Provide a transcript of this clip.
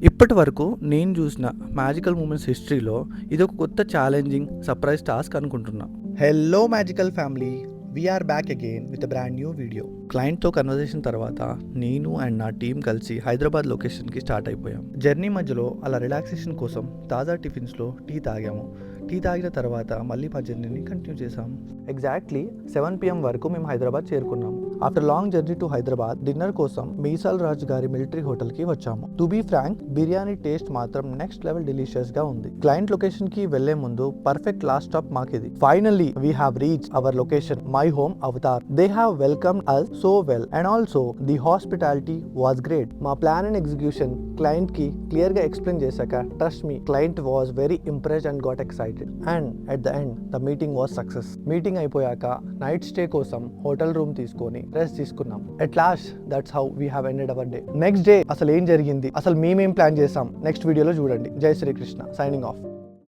ఇప్పటి వరకు నేను చూసిన మ్యాజికల్ మూమెంట్స్ హిస్టరీలో ఇదొక కొత్త ఛాలెంజింగ్ సర్ప్రైజ్ టాస్క్ అనుకుంటున్నా. Hello magical family, we're back again with brand new video. క్లయింట్తో కన్వర్సేషన్ తర్వాత నేను అండ్ నా టీం కలిసి హైదరాబాద్ లొకేషన్కి స్టార్ట్ అయిపోయాం. జర్నీ మధ్యలో అలా రిలాక్సేషన్ కోసం తాజా టిఫిన్స్లో టీ తాగాము. టీ తాగిన తర్వాత మళ్ళీ మా జర్నీని కంటిన్యూ చేసాం. ఎగ్జాక్ట్లీ 7 PM వరకు మేము హైదరాబాద్ చేరుకున్నాం. After long journey to Hyderabad dinner కోసం మీసాల్ రాజ్ గారి మిలిటరీ హోటల్కి వచ్చాము. To be frank, biryani taste మాత్రం నెక్స్ట్ లెవెల్ డెలిషియస్ గా ఉంది. క్లయింట్ లొకేషన్ కి వెళ్లే ముందు పర్ఫెక్ట్ లాస్ట్ స్టాప్ మాకిది. Finally we have reach our location, my home avatar. They have welcome us so well and also the hospitality was great. మా plan and execution client కి clear గా explain చేశాక trust me, client was very impressed and got excited. And at the end the meeting was success. Meeting అయిపోయాక night stay కోసం hotel room తీసుకొని rest తీసుకున్నాం. At last that's how we have ended hour day. Next day అసలు ఏం జరిగింది, అసలు మేమేం plan చేసాం, నెక్స్ట్ వీడియోలో చూడండి. జై శ్రీకృష్ణ, సైనింగ్ ఆఫ్.